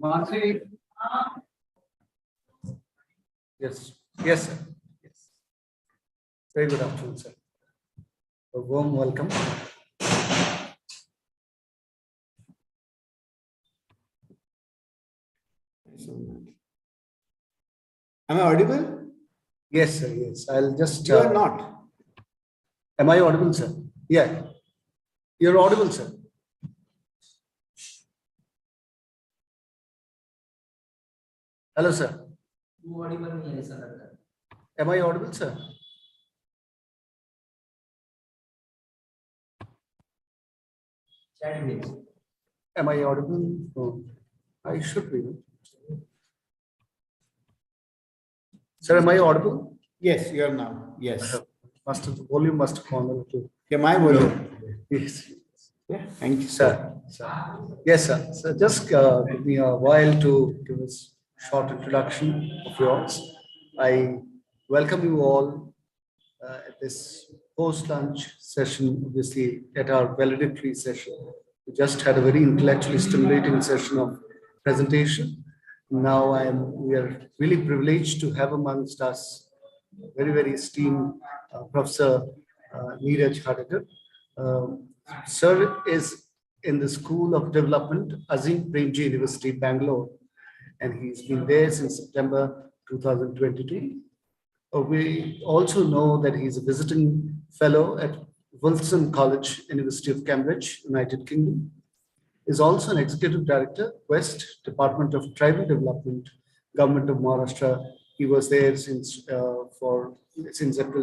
Mansi. Yes. Yes, sir. Yes. Very good afternoon, sir. A warm welcome. Am I audible? Yes, sir. Yes. I'll just. You are not. Am I audible, sir? Yeah. You're audible, sir. Hello, sir. Am I audible, sir? Am I audible? Oh, I should be. Sir, am I audible? Yes, you are now. Yes. Must have, the volume must have gone a little. Yeah, my volume. Yes. Yeah, thank you, sir. Sir. Yes, sir. So just give me a while to give us short introduction of yours. I welcome you all at this post-lunch session, obviously at our valedictory session. We just had a very intellectually stimulating session of presentation. Now we are really privileged to have amongst us very, very esteemed Professor Neeraj Khadekar. Sir is in the School of Development, Azim Premji University, Bangalore, and he's been there since September 2022. We also know that he's a visiting fellow at Wilson College, University of Cambridge, United Kingdom. Is also an executive director, West Department of Tribal Development, Government of Maharashtra. He was there since April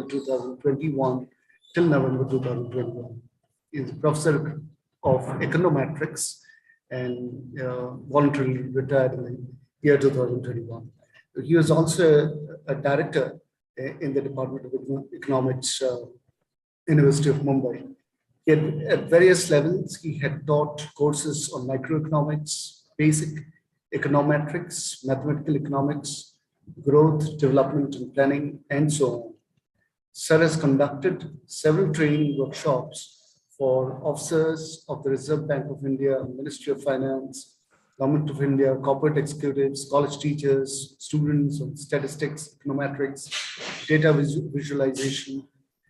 2021 till November 2021. He is a professor of econometrics and voluntarily retired in the year 2021. He was also a director in the Department of Economics, University of Mumbai. At various levels, he had taught courses on microeconomics, basic econometrics, mathematical economics, growth, development and planning, and so on. Sir has conducted several training workshops for officers of the Reserve Bank of India, Ministry of Finance, Government of India, corporate executives, college teachers, students on statistics, econometrics, data visualization,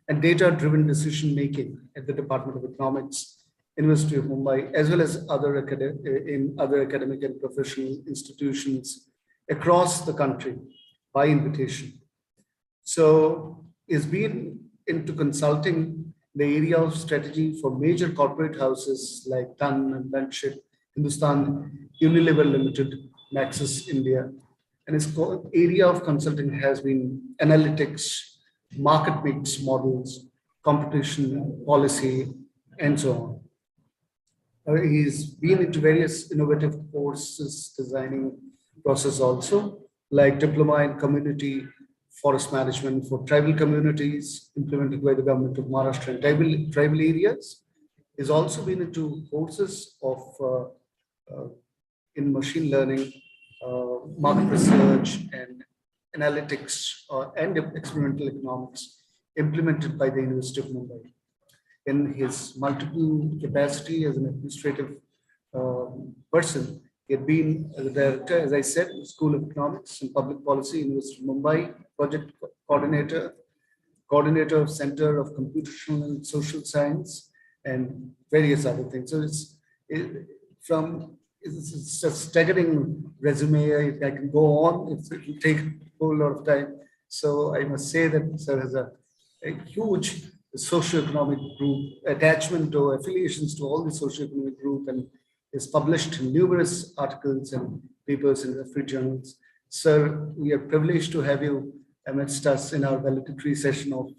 and data-driven decision-making at the Department of Economics, University of Mumbai, as well as other academic and professional institutions across the country by invitation. So he's been into consulting the area of strategy for major corporate houses like Tan and Blanchett, Hindustan Unilever Limited, Maxis India. And his area of consulting has been analytics, market mix models, competition policy, and so on. He's been into various innovative courses designing process also, like diploma in community forest management for tribal communities implemented by the government of Maharashtra and tribal areas. He's also been into courses of in machine learning, market research, and analytics and experimental economics implemented by the University of Mumbai. In his multiple capacity as an administrative person, he had been the director, as I said, in the School of Economics and Public Policy, University of Mumbai, project coordinator of Center of Computational and Social Science, and various other things. So it's a staggering resume. I can go on. It will take a whole lot of time. So I must say that Sir has a huge socioeconomic group attachment or affiliations to all the socioeconomic group, and is published numerous articles and papers in referee journals. Sir, we are privileged to have you amidst us in our valedictory session of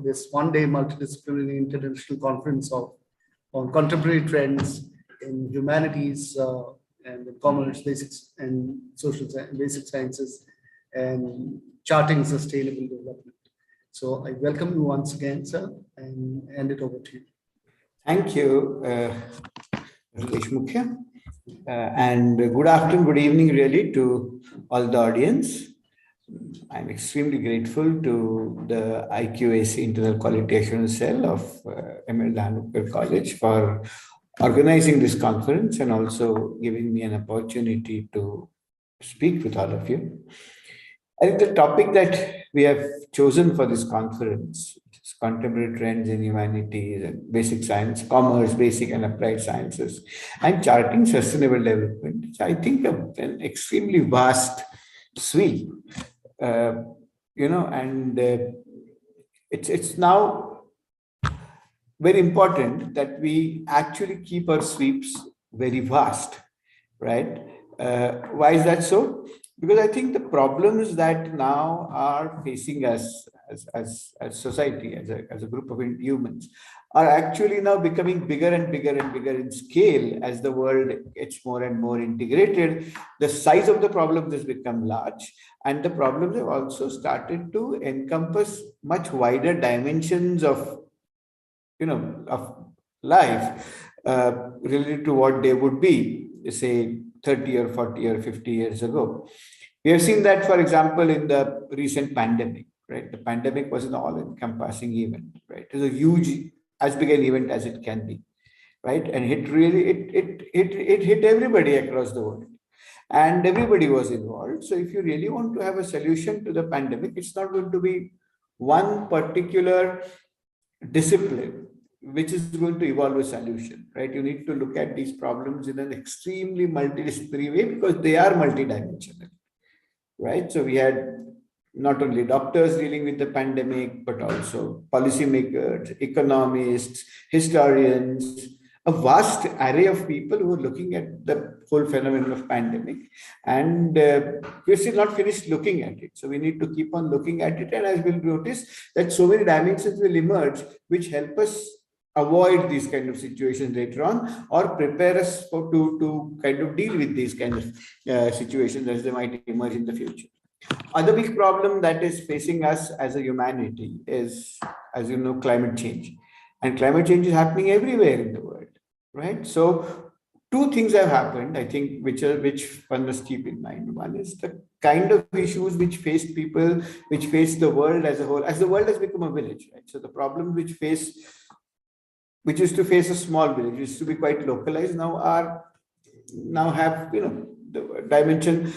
this one-day multidisciplinary international conference on contemporary trends in humanities and commerce, basics and social basic sciences, and charting sustainable development. So I welcome you once again, sir, and hand it over to you. Thank you, Deshmukh. And good afternoon, good evening, really, to all the audience. I'm extremely grateful to the IQAC Internal Quality Assurance Cell of M.L.Dahanukar College for organizing this conference and also giving me an opportunity to speak with all of you. I think the topic that we have chosen for this conference is contemporary trends in humanities and basic science, commerce, basic and applied sciences, and charting sustainable development. It's, I think, an extremely vast sweep, uh, and it's now very important that we actually keep our sweeps very vast, right? Why is that so? Because I think the problems that now are facing us as society, as a group of humans, are actually now becoming bigger and bigger and bigger in scale as the world gets more and more integrated. The size of the problems has become large, and the problems have also started to encompass much wider dimensions of of life related to what they would be, say, 30 or 40 or 50 years ago. We have seen that, for example, in the recent pandemic, right? The pandemic was an all-encompassing event, right? It was a huge, as big an event as it can be, right? And it hit everybody across the world. And everybody was involved. So if you really want to have a solution to the pandemic, it's not going to be one particular discipline which is going to evolve a solution, right? You need to look at these problems in an extremely multidisciplinary way because they are multidimensional, right? So we had not only doctors dealing with the pandemic, but also policymakers, economists, historians, a vast array of people who are looking at the whole phenomenon of pandemic. And we're still not finished looking at it. So we need to keep on looking at it. And as we'll notice that so many dimensions will emerge, which help us avoid these kind of situations later on or prepare us to kind of deal with these kind of situations as they might emerge in the future. Other big problem that is facing us as a humanity is, as you know, climate change. And climate change is happening everywhere in the world, right? So two things have happened, I think, which one must keep in mind. One is the kind of issues which face people, which face the world as a whole, as the world has become a village, right? So the problems which used to face a small village, used to be quite localized, now have the dimension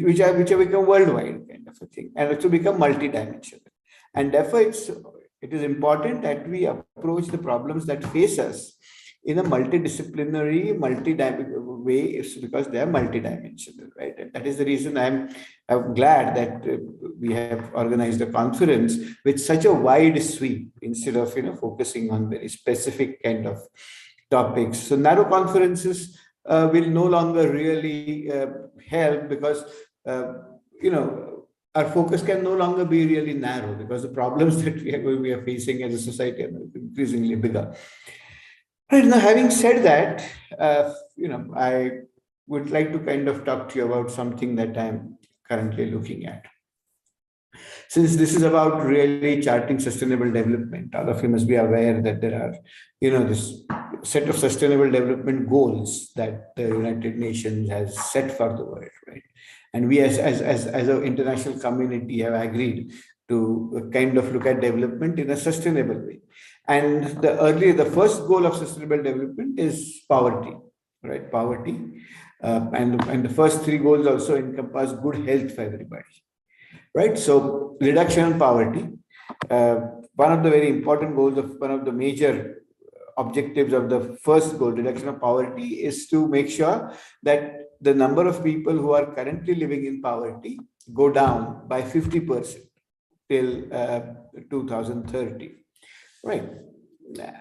which have become worldwide kind of a thing, and also become multidimensional. And therefore, it is important that we approach the problems that face us in a multidisciplinary, way, because they are multidimensional, right? And that is the reason I'm glad that we have organized a conference with such a wide sweep instead of focusing on very specific kind of topics. So narrow conferences will no longer really help because our focus can no longer be really narrow because the problems that we are facing as a society are increasingly bigger. And now, having said that, I would like to kind of talk to you about something that I'm currently looking at. Since this is about really charting sustainable development, all of you must be aware that there are, this set of sustainable development goals that the United Nations has set for the world, right? And we as an international community have agreed to kind of look at development in a sustainable way. And the first goal of sustainable development is poverty, right? Poverty. And the first three goals also encompass good health for everybody, right? So reduction in poverty, uh, one of the very important goals of one of the major objectives of the first goal, reduction of poverty, is to make sure that the number of people who are currently living in poverty go down by 50% till 2030, right?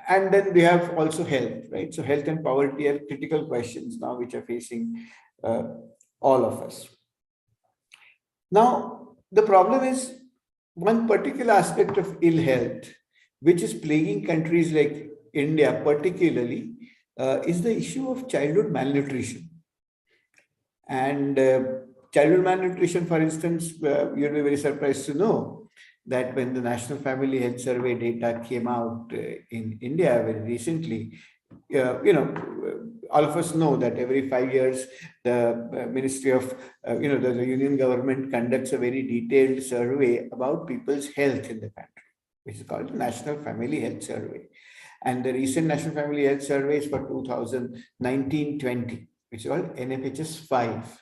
And then we have also health, right? So health and poverty are critical questions now which are facing all of us. Now, the problem is one particular aspect of ill health, which is plaguing countries like India, particularly, is the issue of childhood malnutrition. And childhood malnutrition, for instance, you'll be very surprised to know that when the National Family Health Survey data came out in India very recently, all of us know that every 5 years, the Ministry of, the Union government conducts a very detailed survey about people's health in the country, which is called the National Family Health Survey. And the recent National Family Health Survey is for 2019-20, which is called NFHS 5.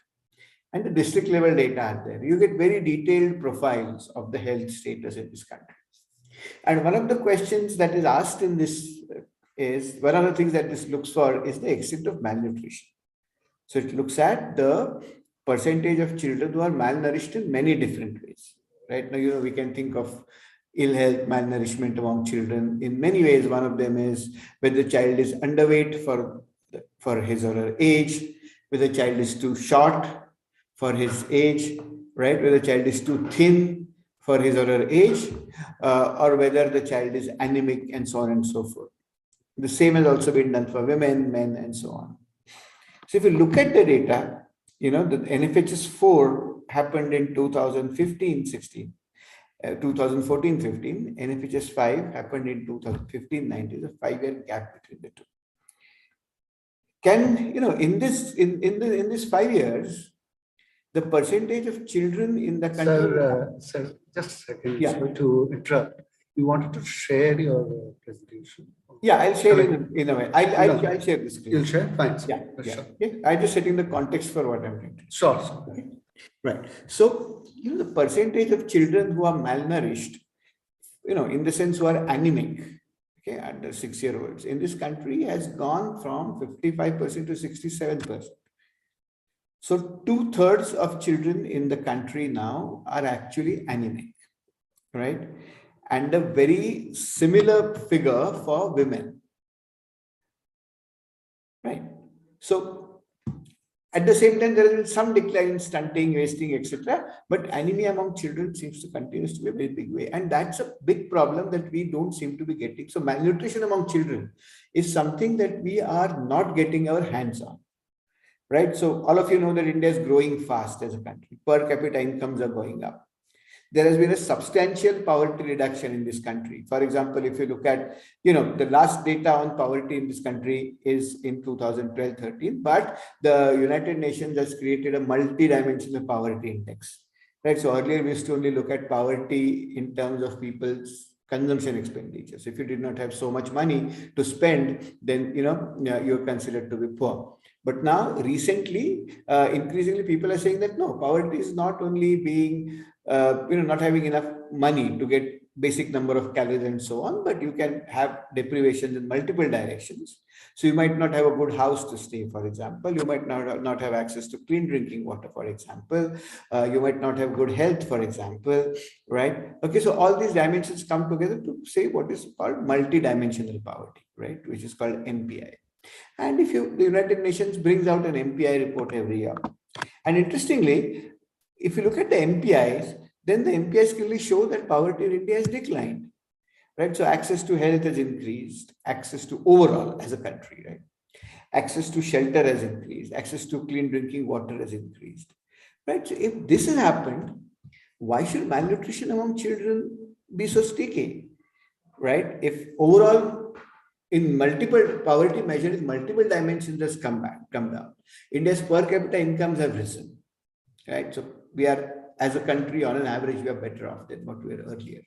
And the district level data are there. You get very detailed profiles of the health status in this country. And one of the questions that is asked in this is, one of the things that this looks for is the extent of malnutrition. So it looks at the percentage of children who are malnourished in many different ways. Right now, we can think of ill health, malnourishment among children in many ways. One of them is whether the child is underweight for his or her age, whether the child is too short for his age, right? Whether the child is too thin for his or her age, or whether the child is anemic, and so on and so forth. The same has also been done for women, men, and so on. So if you look at the data, the NFHS 4 happened in 2015-16, 2014-15. NFHS 5 happened in 2015-19. There's a 5-year gap between the two. Can in this 5 years, the percentage of children in the country. Sir, just a second. Yeah. Sorry to interrupt. You wanted to share your presentation? Yeah, I'll share in a way. I'll share the screen. You'll share? Fine. Yeah. Sure. Okay. I'm just setting the context for what I'm doing. Sure. Okay. Right. So, the percentage of children who are malnourished, in the sense who are anemic, okay, under 6-year-olds in this country has gone from 55% to 67%. So 2/3 of children in the country now are actually anemic, right? And a very similar figure for women, right? So at the same time, there has been some decline in stunting, wasting, etc. But anemia among children seems to continue to be a very big way. And that's a big problem that we don't seem to be getting. So malnutrition among children is something that we are not getting our hands on. Right. So all of you know that India is growing fast as a country. Per capita incomes are going up. There has been a substantial poverty reduction in this country. For example, if you look at, the last data on poverty in this country is in 2012-13, but the United Nations has created a multi-dimensional poverty index. Right. So earlier we used to only look at poverty in terms of people's consumption expenditures. If you did not have so much money to spend, then you're considered to be poor. But now recently, increasingly people are saying that no, poverty is not only being not having enough money to get basic number of calories and so on, but you can have deprivations in multiple directions. So you might not have a good house to stay, for example. You might not have access to clean drinking water, for example. You might not have good health, for example, right? Okay, so all these dimensions come together to say what is called multi-dimensional poverty, right? Which is called MPI. And the United Nations brings out an MPI report every year. And interestingly, if you look at the MPIs, then the MPIs clearly show that poverty in India has declined, right? So access to health has increased, access to overall as a country, right? Access to shelter has increased, access to clean drinking water has increased, right? So if this has happened, why should malnutrition among children be so sticky, right? If overall in multiple poverty measured in multiple dimensions has come down. India's per capita incomes have risen, right? So we are, as a country, on an average, we are better off than what we were earlier.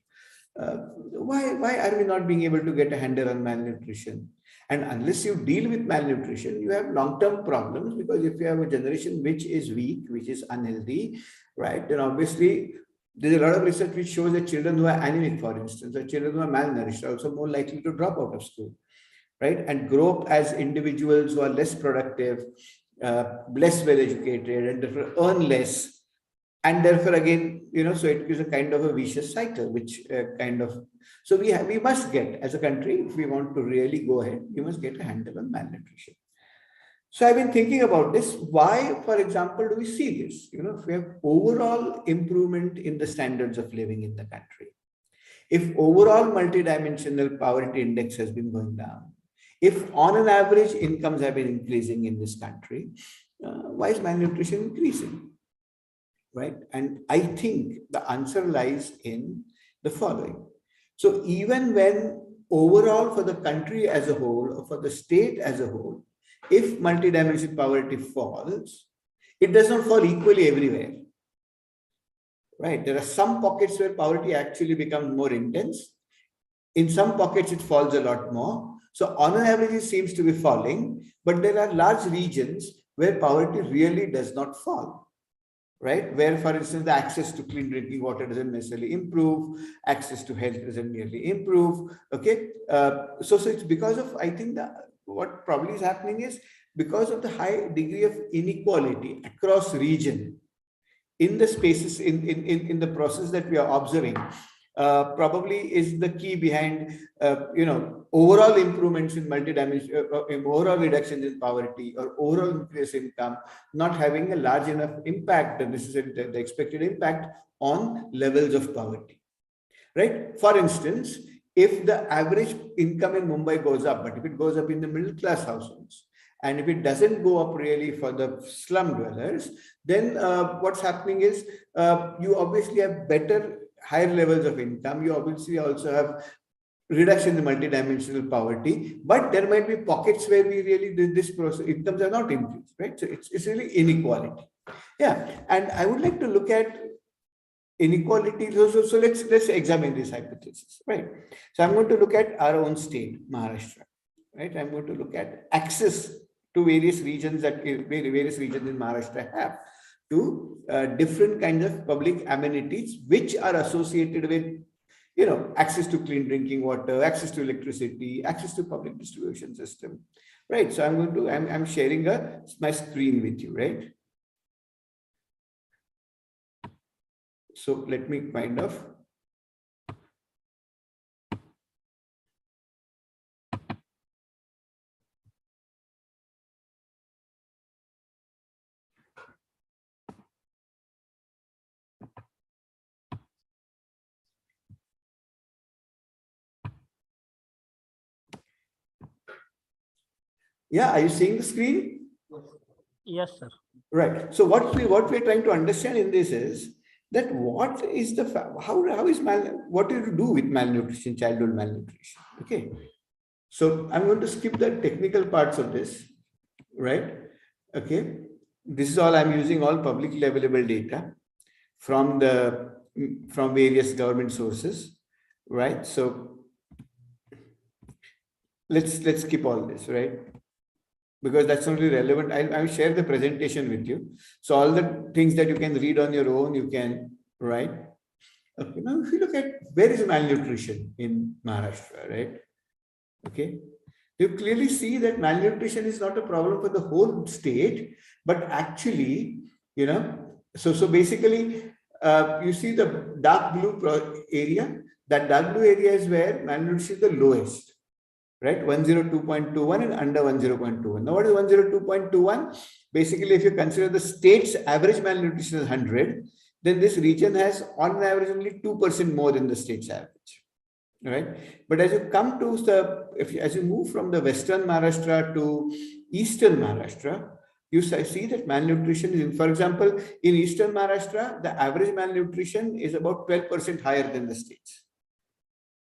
Why are we not being able to get a handle on malnutrition? And unless you deal with malnutrition, you have long-term problems, because if you have a generation which is weak, which is unhealthy, right, then obviously there's a lot of research which shows that children who are anemic, for instance, or children who are malnourished are also more likely to drop out of school, right, and grow up as individuals who are less productive, less well educated, and therefore earn less. And therefore, again, so it is a kind of a vicious cycle, which so we must get, as a country, if we want to really go ahead, we must get a handle on malnutrition. So I've been thinking about this. Why, for example, do we see this? If we have overall improvement in the standards of living in the country, if overall multidimensional poverty index has been going down, if on an average incomes have been increasing in this country, why is malnutrition increasing? Right? And I think the answer lies in the following. So even when overall for the country as a whole, or for the state as a whole, if multidimensional poverty falls, it does not fall equally everywhere. Right? There are some pockets where poverty actually becomes more intense. In some pockets, it falls a lot more. So on an average, it seems to be falling, but there are large regions where poverty really does not fall, right? Where, for instance, the access to clean drinking water doesn't necessarily improve, access to health doesn't nearly improve. Okay, so it's because of, I think, what probably is happening is because of the high degree of inequality across region in the spaces in the process that we are observing. Probably is the key behind overall improvements in multidimensional overall reduction in poverty or overall increase in income not having a large enough impact, the expected impact on levels of poverty, right? For instance, if the average income in Mumbai goes up, but if it goes up in the middle class households, and if it doesn't go up really for the slum dwellers, then what's happening is you obviously have better, higher levels of income. You obviously also have reduction in multidimensional poverty, but there might be pockets where we really did this process, incomes are not increased, right? So it's really inequality. Yeah, and I would like to look at inequality. So let's examine this hypothesis, right? So I'm going to look at our own state, Maharashtra, right? I'm going to look at access to various regions various regions in Maharashtra have to different kinds of public amenities which are associated with access to clean drinking water, access to electricity, access to public distribution system, right? So I'm sharing my screen with you, right? So let me kind of yeah, are you seeing the screen? Yes, sir. Right. So what we're trying to understand in this is that what is the what do you do with malnutrition, childhood malnutrition? Okay. So I'm going to skip the technical parts of this, right? Okay. This is all I'm using all publicly available data from various government sources, right? So let's skip all this, right? Because that's only relevant. I'll share the presentation with you. So all the things that you can read on your own, you can write. Okay. Now, if you look at where is malnutrition in Maharashtra, right? Okay. You clearly see that malnutrition is not a problem for the whole state, but actually, so basically, you see the dark blue area. That dark blue area is where malnutrition is the lowest, right? 102.21 and under 10.21. Now, what is 102.21? Basically, if you consider the state's average malnutrition is 100, then this region has on average only 2% more than the state's average, right? But as you come to as you move from the Western Maharashtra to Eastern Maharashtra, you see that malnutrition is, for example, in Eastern Maharashtra, the average malnutrition is about 12% higher than the states,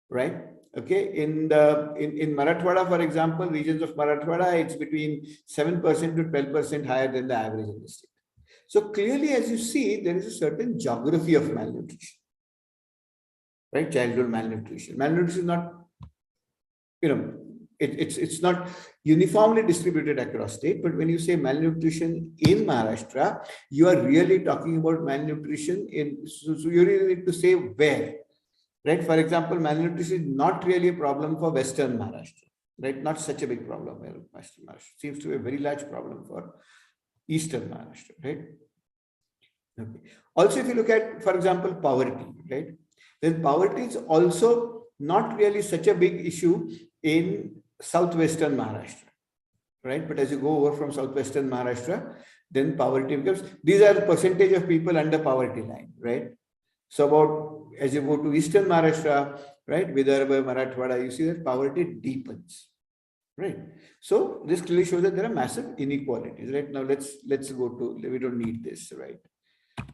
right? Okay, in Marathwada, for example, regions of Marathwada, it's between 7% to 12% higher than the average in the state. So clearly, as you see, there is a certain geography of malnutrition, right? Childhood malnutrition. Malnutrition is not, it's not uniformly distributed across state, but when you say malnutrition in Maharashtra, you are really talking about malnutrition so you really need to say where. Right? For example, malnutrition is not really a problem for Western Maharashtra, right? Not such a big problem. Western Maharashtra seems to be a very large problem for Eastern Maharashtra, right? Okay. Also, if you look at, for example, poverty, right? Then poverty is also not really such a big issue in Southwestern Maharashtra, right? But as you go over from Southwestern Maharashtra, then poverty becomes, these are the percentage of people under poverty line, right? So as you go to Eastern Maharashtra, right, Vidarbha, Marathwada, you see that poverty deepens, right? So this clearly shows that there are massive inequalities, right? Now let's go to, we don't need this, right?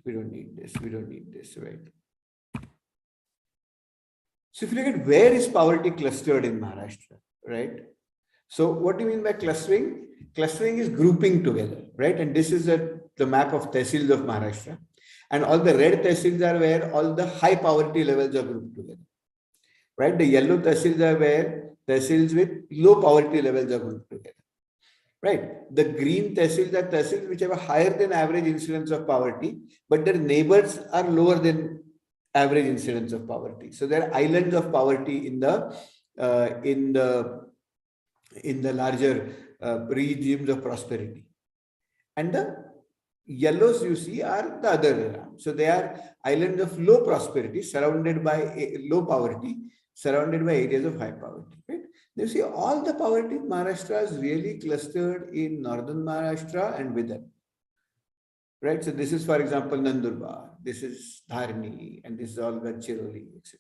We don't need this, right? So if you look at where is poverty clustered in Maharashtra, right? So what do you mean by clustering? Clustering is grouping together, right? And this is the map of tehsils of Maharashtra. And all the red tehsils are where all the high poverty levels are grouped together, right? The yellow tehsils are where tehsils with low poverty levels are grouped together. Right. The green tehsils are tehsils which have a higher than average incidence of poverty, but their neighbors are lower than average incidence of poverty. So there are islands of poverty in the larger regimes of prosperity. And the yellows you see are the other way around. So they are islands of low prosperity, surrounded by low poverty, surrounded by areas of high poverty. Right? You see, all the poverty in Maharashtra is really clustered in northern Maharashtra and Vidarbha. Right? So this is, for example, Nandurbar, this is Dharni, and this is all Gadchiroli, etc.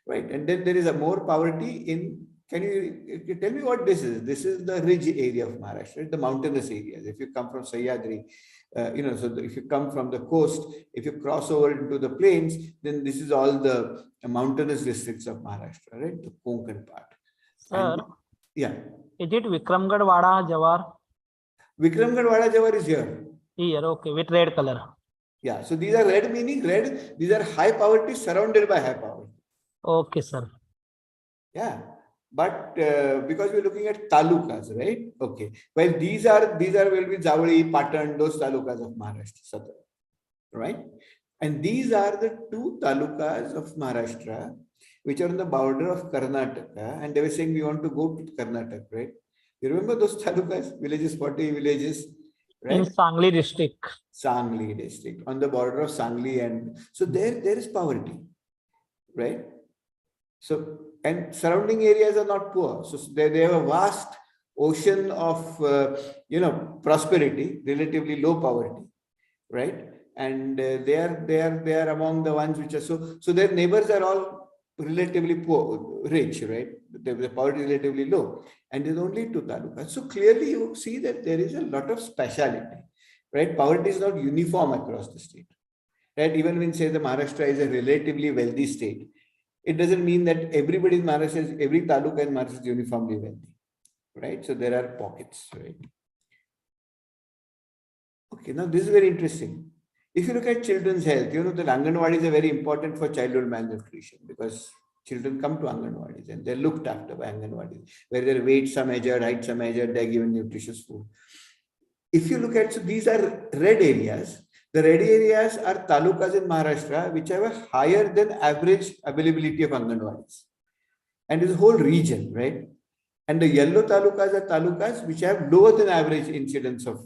Right? And then there is a more poverty in, can you tell me what this is? This is the ridge area of Maharashtra, the mountainous areas. If you come from Sahyadri, so if you come from the coast, if you cross over into the plains, then this is all the mountainous districts of Maharashtra, right? The Konkan part. Sir, and, yeah. Is it Vikramgarh Wada Jawar? Vikramgarh Wada Jawar is here. Here, okay, with red color. Yeah, so these are red, meaning red. These are high poverty surrounded by high poverty. Okay, sir. Yeah, but because we're looking at talukas, right? Okay. Well, these will be Zawali, Patan, those talukas of Maharashtra, right? And these are the two talukas of Maharashtra which are on the border of Karnataka, and they were saying we want to go to Karnataka, right? You remember those talukas, villages, 40 villages, right? In Sangli district. Sangli district, on the border of Sangli, and so there is poverty, right? So, and surrounding areas are not poor. So they have a vast ocean of, prosperity, relatively low poverty, right? And they are among the ones which are so their neighbors are all relatively poor, rich, right? The poverty is relatively low, and there's only two talukas. So clearly you see that there is a lot of speciality, right? Poverty is not uniform across the state, right? Even when say the Maharashtra is a relatively wealthy state, it doesn't mean that everybody in Maharashtra, every taluka in Maharashtra is uniformly wealthy, right? So there are pockets, right? Okay, now this is very interesting. If you look at children's health, the Anganwadis are very important for childhood malnutrition because children come to Anganwadis and they're looked after by Anganwadis, where their weights are measured, heights are measured, they're given nutritious food. If you look at, so these are red areas. The red areas are talukas in Maharashtra which have a higher than average availability of Anganwadis. And it's a whole region, right? And the yellow talukas are talukas which have lower than average incidence of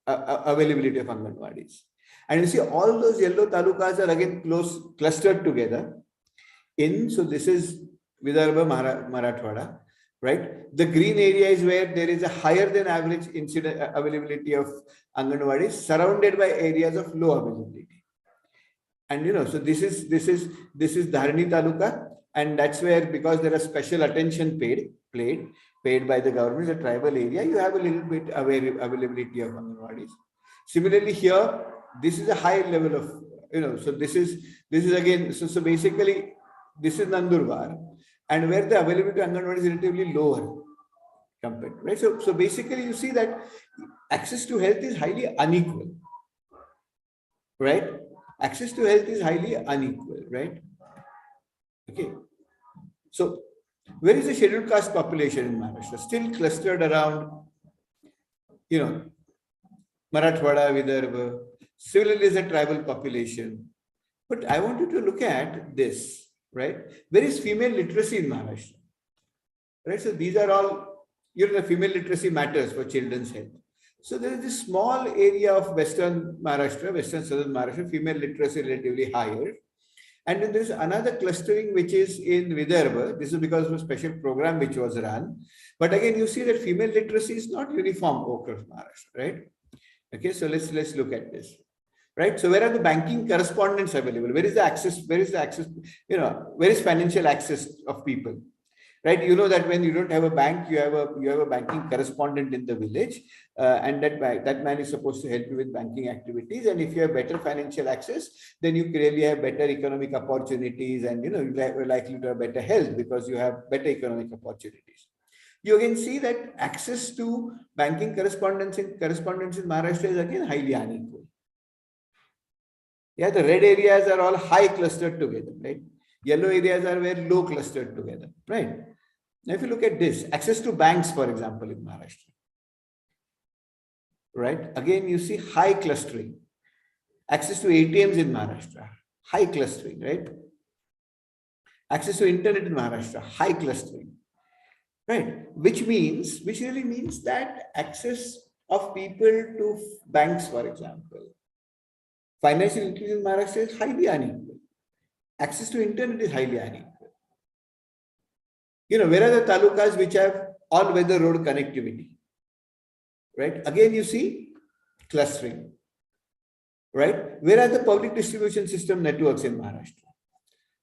availability of Anganwadis. And you see all those yellow talukas are again clustered together so this is Vidarbha, Marathwada, right? The green area is where there is a higher than average incident availability of Anganwadis surrounded by areas of low availability. And so this is Dharni Taluka, and that's where, because there is special attention paid by the government, the tribal area, you have a little bit availability of Anganwadis. Similarly here, this is a high level of, so this is again, so basically this is Nandurbar, and where the availability of Anganwadi is relatively lower compared, right? So basically you see that access to health is highly unequal, right? Access to health is highly unequal, right? Okay. So where is the scheduled caste population in Maharashtra? Still clustered around, Marathwada, Vidarbha. Similarly, is a tribal population. But I want you to look at this, right? Where is female literacy in Maharashtra? Right? So these are all, the female literacy matters for children's health. So there is this small area of western southern Maharashtra, female literacy relatively higher. And then there is another clustering which is in Vidarbha. This is because of a special program which was run. But again, you see that female literacy is not uniform across Maharashtra, right? Okay, so let's look at this. Right. So where are the banking correspondents available? Where is the access? Where is financial access of people? Right. You know that when you don't have a bank, you have a banking correspondent in the village, and that man is supposed to help you with banking activities. And if you have better financial access, then you clearly have better economic opportunities, and you're likely to have better health because you have better economic opportunities. You can see that access to banking correspondence in Maharashtra is again highly unequal. Yeah, the red areas are all high clustered together, right? Yellow areas are very low clustered together, right? Now, if you look at this, access to banks, for example, in Maharashtra, right? Again, you see high clustering. Access to ATMs in Maharashtra, high clustering, right? Access to internet in Maharashtra, high clustering, right? Which really means that access of people to banks, for example, financial inclusion in Maharashtra is highly unequal. Access to internet is highly unequal. Where are the talukas which have all-weather road connectivity, right? Again, you see clustering, right? Where are the public distribution system networks in Maharashtra?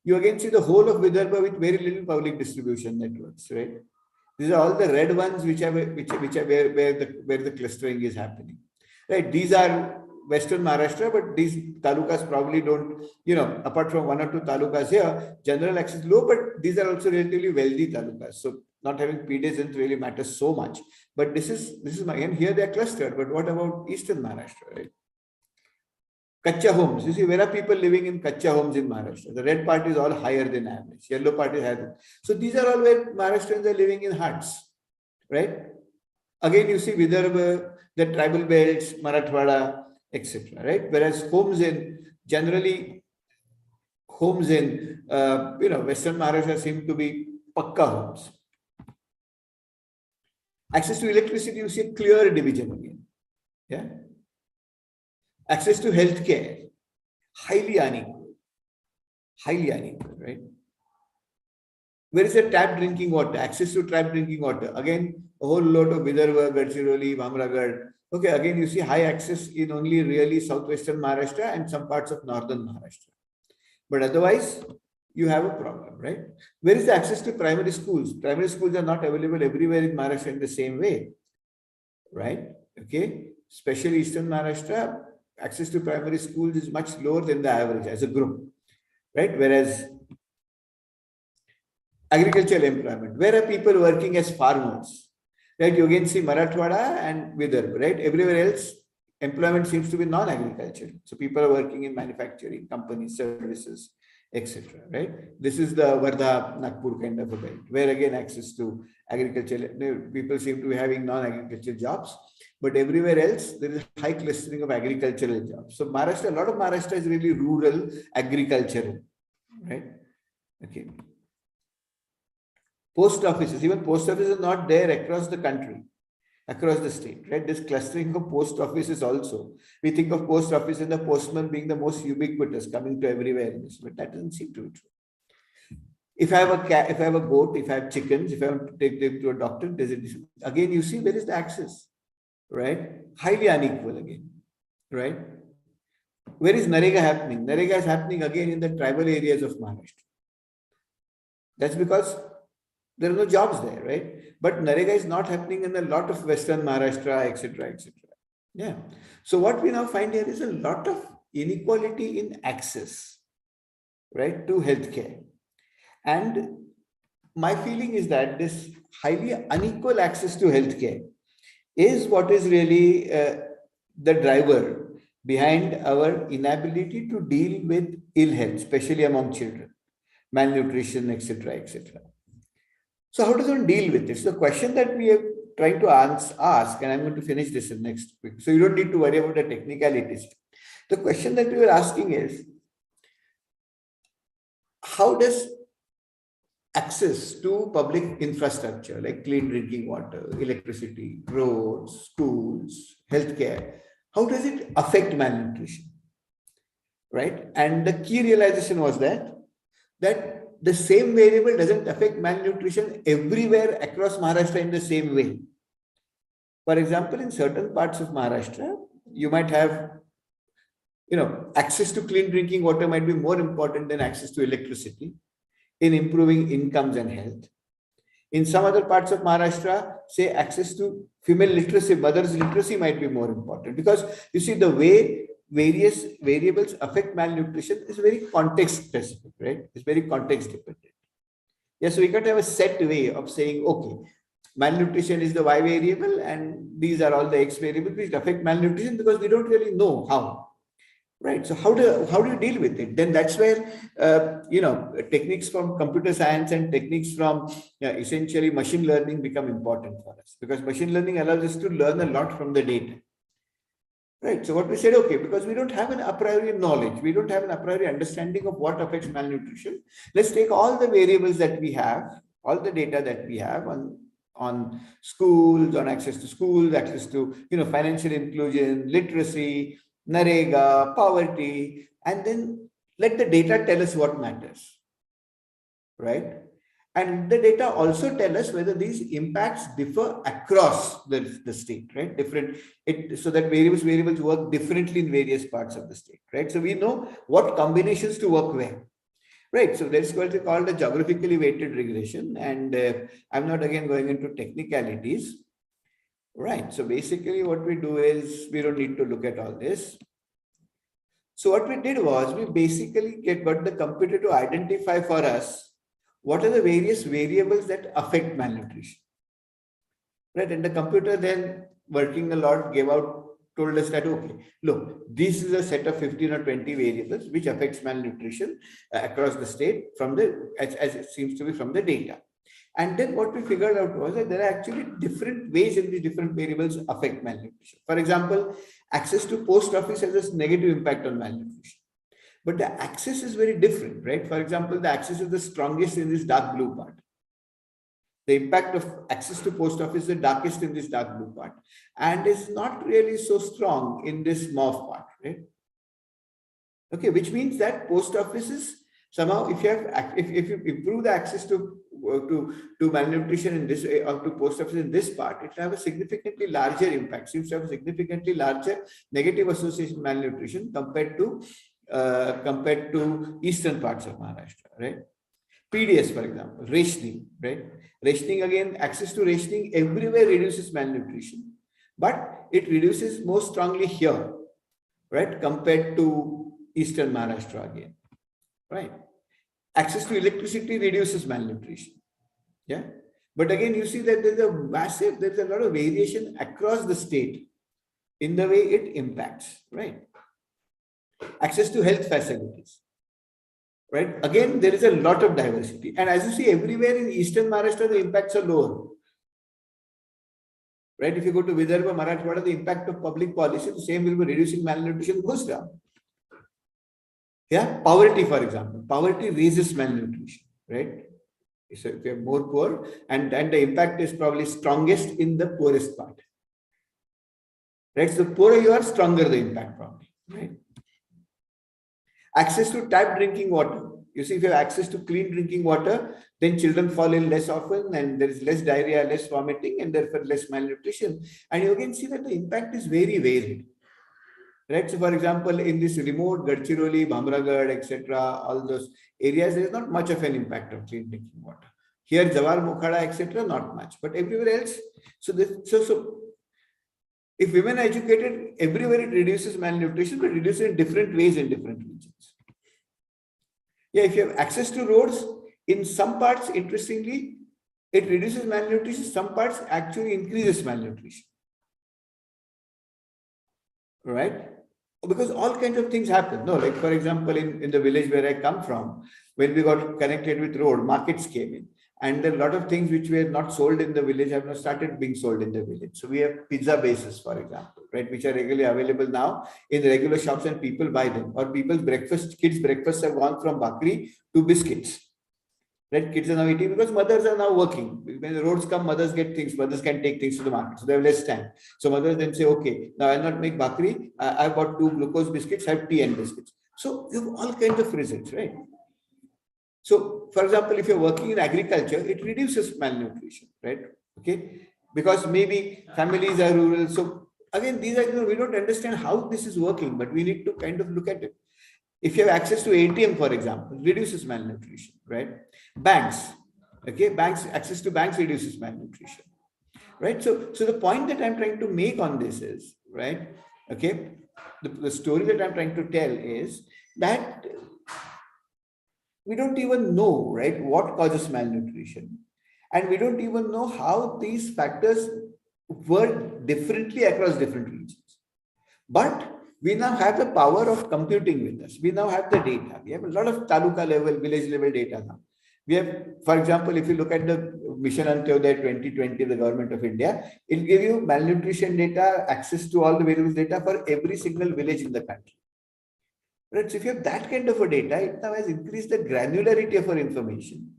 You again see the whole of Vidarbha with very little public distribution networks, right? These are all the red ones which are where the clustering is happening, right? These are Western Maharashtra, but these talukas probably don't, apart from one or two talukas here, general access low, but these are also relatively wealthy talukas. So not having PD doesn't really matter so much. But this is again here they are clustered. But what about Eastern Maharashtra, right? Kacha homes. You see, where are people living in Kacha homes in Maharashtra? The red part is all higher than average. Yellow part is higher. So these are all where Maharashtrians are living in huts, right? Again, you see Vidarbha, the tribal belts, Marathwada, etc. Right? Whereas homes in Western Maharashtra seem to be pakka homes. Access to electricity, you see a clear division again. Yeah. Access to healthcare, highly unequal, right? Where is the tap drinking water? Access to tap drinking water. Again, a whole lot of Vidarbha, Gadchiroli, Bhamragad. Okay, again, you see high access in only really southwestern Maharashtra and some parts of northern Maharashtra. But otherwise, you have a problem, right? Where is the access to primary schools? Primary schools are not available everywhere in Maharashtra in the same way, right? Okay, especially Eastern Maharashtra, access to primary schools is much lower than the average as a group, right? Whereas agricultural employment, where are people working as farmers, right? You again see Marathwada and Vidarbha, right? Everywhere else, employment seems to be non-agricultural. So people are working in manufacturing, companies, services, etc. Right? This is the Wardha, Nagpur kind of a belt, where again access to agriculture, people seem to be having non-agricultural jobs, but everywhere else there is high clustering of agricultural jobs. So Maharashtra, a lot of Maharashtra is really rural, agricultural, right? Okay. Post offices, even post offices are not there across the country, across the state, right? This clustering of post offices also. We think of post office and the postman being the most ubiquitous, coming to everywhere in this, but that doesn't seem to be true. If I have a cat, if I have a goat, if I have chickens, if I want to take them to a doctor, does it again? You see where is the access, right? Highly unequal again, right? Where is Narega happening? Narega is happening again in the tribal areas of Maharashtra. That's because there are no jobs there, right? But Narega is not happening in a lot of Western Maharashtra, etc., etc. Yeah. So what we now find here is a lot of inequality in access, right, to healthcare. And my feeling is that this highly unequal access to healthcare is what is really the driver behind our inability to deal with ill health, especially among children, malnutrition, etc., etc. So how does one deal with this? The question that we are trying to ask, and I'm going to finish this in next week, so you don't need to worry about the technicalities. The question that we were asking is, how does access to public infrastructure like clean drinking water, electricity, roads, schools, healthcare, how does it affect malnutrition, right? And the key realization was that the same variable doesn't affect malnutrition everywhere across Maharashtra in the same way. For example, in certain parts of Maharashtra, you might have, access to clean drinking water might be more important than access to electricity in improving incomes and health. In some other parts of Maharashtra, say access to female literacy, mother's literacy might be more important, because you see the way various variables affect malnutrition is very context specific, right? It's very context dependent. Yes, so we can't have a set way of saying, okay, malnutrition is the Y variable and these are all the X variables which affect malnutrition, because we don't really know how. Right. So how do you deal with it? Then that's where techniques from computer science and techniques from essentially machine learning become important for us, because machine learning allows us to learn a lot from the data. Right. So what we said, okay, because we don't have an a priori knowledge, we don't have an a priori understanding of what affects malnutrition. Let's take all the variables that we have, all the data that we have on schools, on access to schools, access to financial inclusion, literacy, Narega, poverty, and then let the data tell us what matters, right? And the data also tell us whether these impacts differ across the state, right? So that variables work differently in various parts of the state, right? So we know what combinations to work where, right? So that's what we call the geographically weighted regression. And I'm not again going into technicalities, right? So basically what we do is we don't need to look at all this. So what we did was we basically got the computer to identify for us what are the various variables that affect malnutrition, right? And the computer then, working a lot, told us that, okay, look, this is a set of 15 or 20 variables which affects malnutrition across the state as it seems to be from the data. And then what we figured out was that there are actually different ways in these different variables affect malnutrition. For example, access to post office has a negative impact on malnutrition. But the axis is very different, right? For example, the axis is the strongest in this dark blue part. The impact of access to post office is the darkest in this dark blue part, and is not really so strong in this mauve part, right? Okay, which means that post offices somehow, if you improve the access to malnutrition in this or to post office in this part, it will have a significantly larger impact. Seems to have a significantly larger negative association with malnutrition compared to eastern parts of Maharashtra, right? PDS, for example, rationing, right? Rationing, again, access to rationing everywhere reduces malnutrition, but it reduces more strongly here, right? Compared to eastern Maharashtra again, right? Access to electricity reduces malnutrition, yeah? But again, you see that there's a lot of variation across the state in the way it impacts, right? Access to health facilities, right? Again, there is a lot of diversity. And as you see, everywhere in eastern Maharashtra, the impacts are lower, right? If you go to Vidarbha, Marathwada, the impact of public policy, the same will be reducing malnutrition goes down. Yeah, poverty, for example, poverty raises malnutrition, right? So if you're more poor, and the impact is probably strongest in the poorest part, right? So the poorer you are, stronger the impact probably, right? Access to tap drinking water. You see, if you have access to clean drinking water, then children fall ill less often, and there is less diarrhea, less vomiting, and therefore less malnutrition. And you can see that the impact is very varied, right? So, for example, in this remote Gadchiroli, Bhamragad, etc., all those areas, there is not much of an impact of clean drinking water. Here, Jawar, Mokhada, etc., not much. But everywhere else, so if women are educated, everywhere it reduces malnutrition, but it reduces in different ways in different regions. Yeah, if you have access to roads, in some parts, interestingly, it reduces malnutrition, some parts actually increases malnutrition. Right? Because all kinds of things happen. No, like for example, in the village where I come from, when we got connected with road, markets came in. And a lot of things which were not sold in the village have now started being sold in the village. So we have pizza bases, for example, right, which are regularly available now in the regular shops, and people buy them. Or kids' breakfasts have gone from bakri to biscuits. Right? Kids are now eating because mothers are now working. When the roads come, mothers get things. Mothers can take things to the market, so they have less time. So mothers then say, okay, now I'll not make bakri. I've got 2 glucose biscuits. I have tea and biscuits. So you have all kinds of results, right? So, for example, if you're working in agriculture, it reduces malnutrition, right? Okay, because maybe families are rural. So again, these are, we don't understand how this is working, but we need to kind of look at it. If you have access to ATM, for example, reduces malnutrition, right? Banks, okay, access to banks reduces malnutrition, right? So the point that I'm trying to make on this is, right, okay, the story that I'm trying to tell is that we don't even know, right, what causes malnutrition, and we don't even know how these factors work differently across different regions. But we now have the power of computing with us. We now have the data. We have a lot of taluka level, village level data now. We have, for example, if you look at the Mission Antyodaya 2020, the government of India, it will give you malnutrition data, access to all the various data for every single village in the country. Right? So if you have that kind of a data, it now has increased the granularity of our information.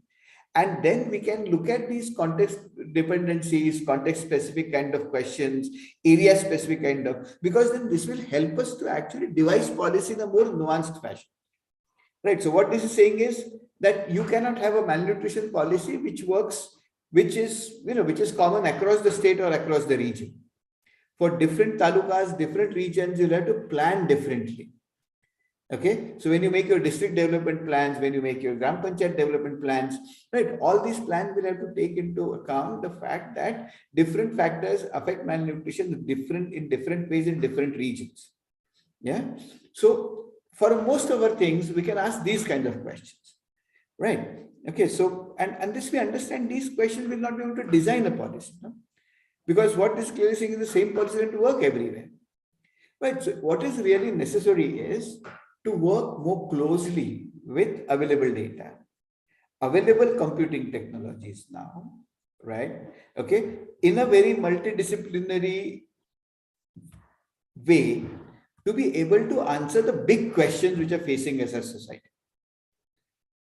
And then we can look at these context dependencies, context specific kind of questions, area specific kind of, because then this will help us to actually devise policy in a more nuanced fashion. Right. So what this is saying is that you cannot have a malnutrition policy which works, which is common across the state or across the region. For different talukas, different regions, you'll have to plan differently. Okay, so when you make your district development plans, when you make your Gram Panchayat development plans, right, all these plans will have to take into account the fact that different factors affect malnutrition in different ways in different regions. Yeah, so for most of our things, we can ask these kind of questions, right? Okay, so and this we understand these questions will not be able to design a policy, no? Because what is clearly saying is the same policy going to work everywhere, right? So what is really necessary is to work more closely with available data, available computing technologies now, right? Okay, in a very multidisciplinary way to be able to answer the big questions which are facing us as society.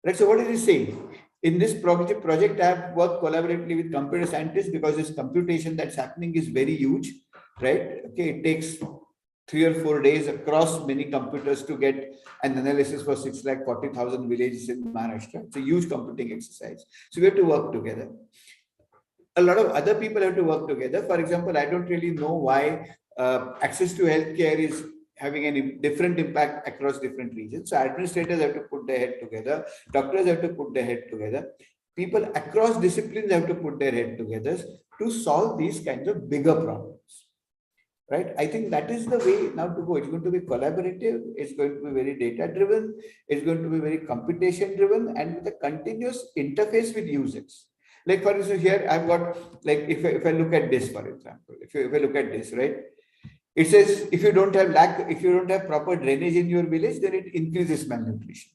Right, so what is he saying? In this project, I have worked collaboratively with computer scientists because this computation that's happening is very huge, right? Okay, it takes 3 or 4 days across many computers to get an analysis for 640,000 villages in Maharashtra. It's a huge computing exercise. So we have to work together. A lot of other people have to work together. For example, I don't really know why access to healthcare is having a different impact across different regions. So administrators have to put their head together. Doctors have to put their head together. People across disciplines have to put their head together to solve these kinds of bigger problems. Right? I think that is the way now to go. It's going to be collaborative. It's going to be very data driven. It's going to be very computation driven and with a continuous interface with users. Like for instance, here I've got, like if I look at this, for example, if I look at this, right? It says if you don't have proper drainage in your village, then it increases malnutrition.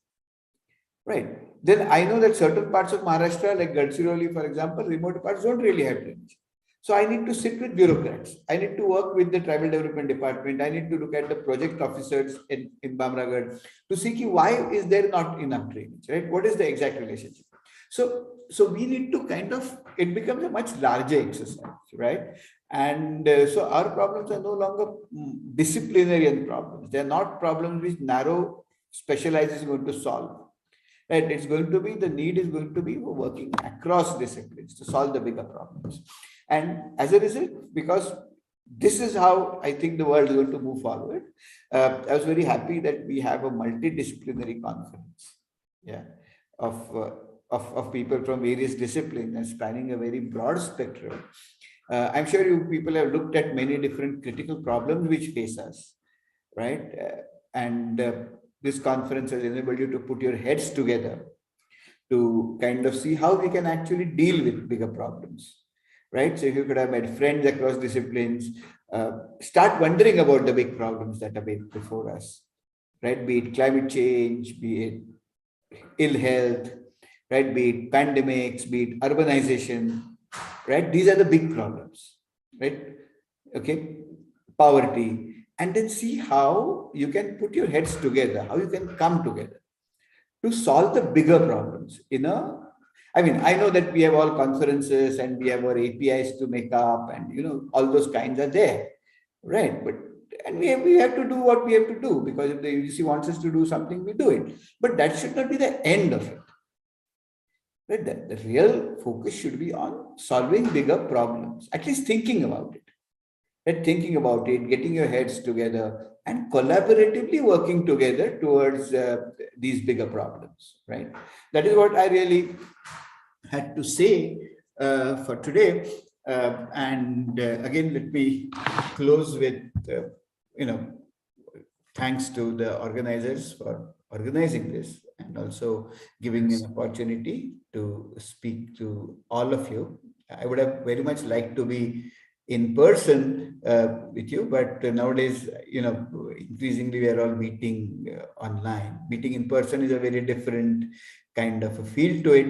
Right. Then I know that certain parts of Maharashtra, like Gadchiroli, for example, remote parts don't really have drainage. So I need to sit with bureaucrats. I need to work with the tribal development department. I need to look at the project officers in Bamragad to see why is there not enough drainage, right? What is the exact relationship? So we need to kind of, it becomes a much larger exercise, right? And so our problems are no longer disciplinary problems. They're not problems which narrow specialized is going to solve. Right? It's going to be, the need is going to be working across disciplines to solve the bigger problems. And as a result, because this is how I think the world is going to move forward, I was very happy that we have a multidisciplinary conference, yeah, of people from various disciplines and spanning a very broad spectrum. I'm sure you people have looked at many different critical problems which face us, right? This conference has enabled you to put your heads together to kind of see how we can actually deal with bigger problems, right? So if you could have met friends across disciplines, start wondering about the big problems that are before us, right? Be it climate change, be it ill health, right? Be it pandemics, be it urbanization, right? These are the big problems, right? Okay, poverty. And then see how you can put your heads together, how you can come together to solve the bigger problems I know that we have all conferences and we have our APIs to make up and, all those kinds are there, right? And we have to do what we have to do because if the UGC wants us to do something, we do it. But that should not be the end of it. Right? The real focus should be on solving bigger problems, at least thinking about it. Right? Thinking about it, getting your heads together and collaboratively working together towards these bigger problems, right? That is what I really had to say for today. Again, let me close with, thanks to the organizers for organizing this and also giving me an opportunity to speak to all of you. I would have very much liked to be in person with you, but nowadays, increasingly we are all meeting online. Meeting in person is a very different kind of a feel to it.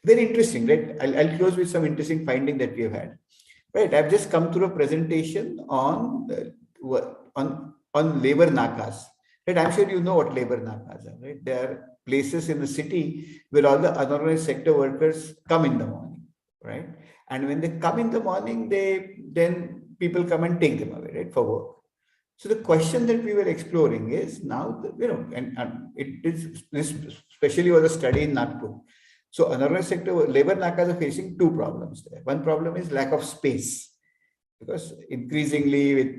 Very interesting, right? I'll close with some interesting finding that we have had. Right, I've just come through a presentation on labor nakas. Right, I'm sure you know what labor nakas are. Right, they are places in the city where all the unorganized sector workers come in the morning. Right, and when they come in the morning, then people come and take them away, right, for work. So the question that we were exploring is now, and it is this especially was a study in Nagpur. So unorganized sector labor nakas are facing two problems there. One problem is lack of space, because increasingly with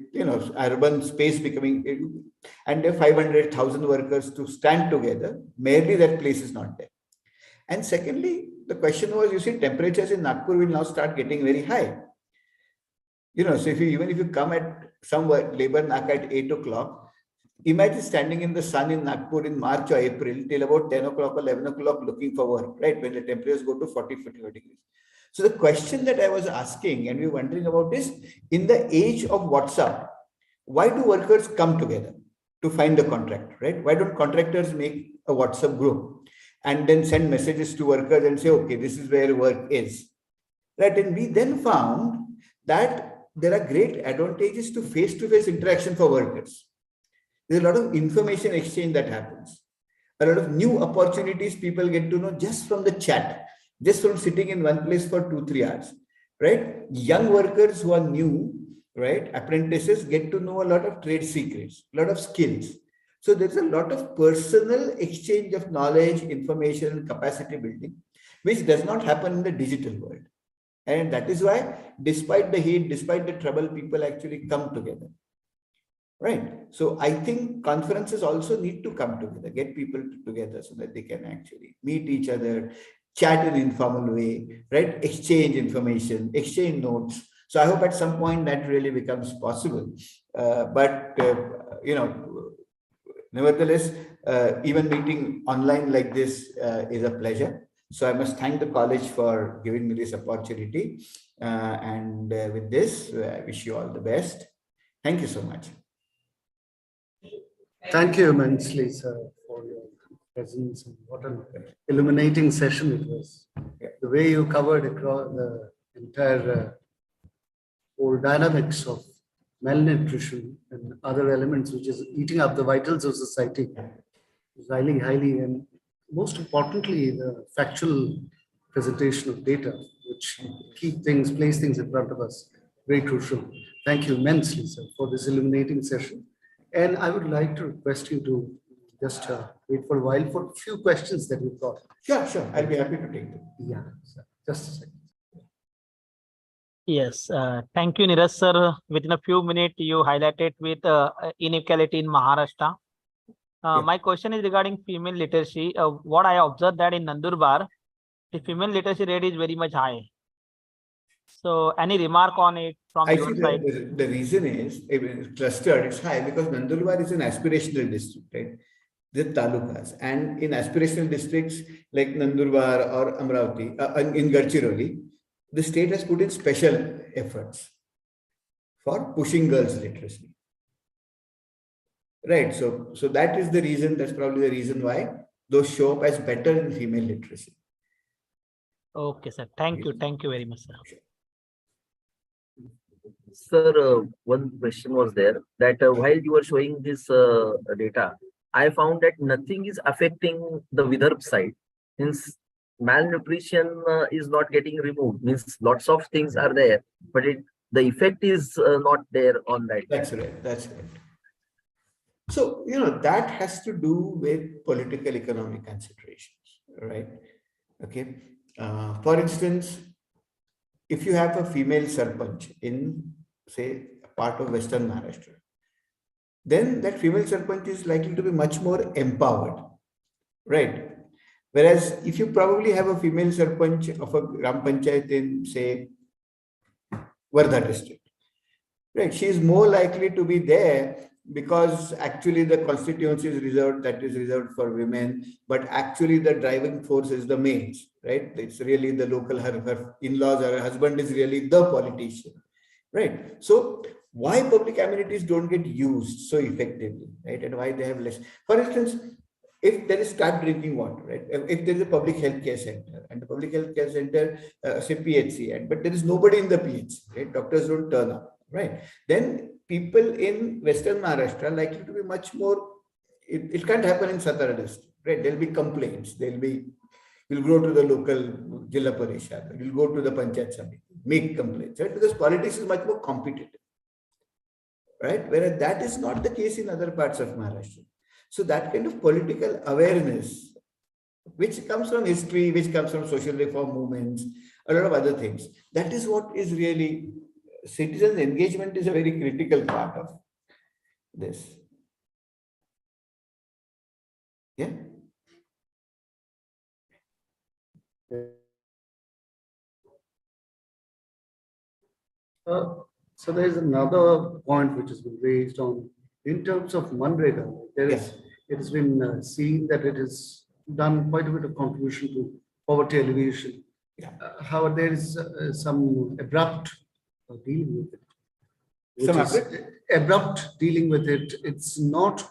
urban space becoming, and there are 500,000 workers to stand together, merely that place is not there. And secondly, the question was, you see, temperatures in Nagpur will now start getting very high. So even if you come at some labor naka at 8 o'clock, imagine standing in the sun in Nagpur in March or April till about 10 o'clock or 11 o'clock looking for work, right? When the temperatures go to 40, 45 degrees. So the question that I was asking and we were wondering about is, in the age of WhatsApp, why do workers come together to find the contract, right? Why don't contractors make a WhatsApp group and then send messages to workers and say, okay, this is where work is, right? And we then found that there are great advantages to face-to-face interaction for workers. There's a lot of information exchange that happens. A lot of new opportunities people get to know just from the chat, just from sitting in one place for 2-3 hours, right? Young workers who are new, right? Apprentices get to know a lot of trade secrets, a lot of skills. So there's a lot of personal exchange of knowledge, information, and capacity building, which does not happen in the digital world. And that is why, despite the heat, despite the trouble, people actually come together. Right. So I think conferences also need to come together, get people together so that they can actually meet each other, chat in an informal way, right? Exchange information, exchange notes. So I hope at some point that really becomes possible. Nevertheless, even meeting online like this is a pleasure. So I must thank the college for giving me this opportunity. With this, I wish you all the best. Thank you so much. Thank you immensely, sir, for your presence, and what an illuminating session it was. The way you covered across the entire whole dynamics of malnutrition and other elements, which is eating up the vitals of society, is highly, and most importantly, the factual presentation of data, which place things in front of us, very crucial. Thank you immensely, sir, for this illuminating session. And I would like to request you to just wait for a while for a few questions that we've got. Sure. I'll be happy to take them. Yeah, sir. Just a second. Yes, thank you, Neeraj sir. Within a few minutes, you highlighted with inequality in Maharashtra. My question is regarding female literacy. What I observed that in Nandurbar, the female literacy rate is very much high. So any remark on it from your side? The reason is clustered, it's high because Nandurbar is an aspirational district, right? The talukas, and in aspirational districts like Nandurbar or Amravati, in Gadchiroli, the state has put in special efforts for pushing girls' literacy. Right. So that is the reason, that's probably the reason why those show up as better in female literacy. Okay, sir. Thank you. Thank you very much, sir. Sir, one question was there that while you were showing this data, I found that nothing is affecting the Vidarbh side. Means malnutrition is not getting removed. Means lots of things are there, but the effect is not there on that. That's right. So, that has to do with political economic considerations, right? Okay. For instance, if you have a female sarpanch in, say, a part of Western Maharashtra, then that female sarpanch is likely to be much more empowered, right? Whereas if you probably have a female sarpanch of a Gram Panchayat in, say, Wardha district, right? She is more likely to be there because actually the constituency is reserved for women, but actually the driving force is the males, right? It's really the local, her in-laws or her husband is really the politician. right? So why public amenities don't get used so effectively, right? And why they have less. For instance, if there is tap drinking water, right? If there is a public healthcare center and the public healthcare center, say PHC, but there is nobody in the PHC, right? Doctors don't turn up, right? Then people in Western Maharashtra are likely to be much more. It can't happen in Satara district, right? There'll be complaints. You'll go to the local Jilla Parishad, you'll go to the Panchayat Samiti, make complaints, right? Because politics is much more competitive, right? Whereas that is not the case in other parts of Maharashtra. So that kind of political awareness, which comes from history, which comes from social reform movements, a lot of other things, that is what is really, citizens' engagement is a very critical part of this. Yeah. So there is another point which has been raised on in terms of Manrega. It has been seen that it has done quite a bit of contribution to poverty alleviation. Yeah. However, there is some abrupt dealing with it. Some abrupt dealing with it. It's not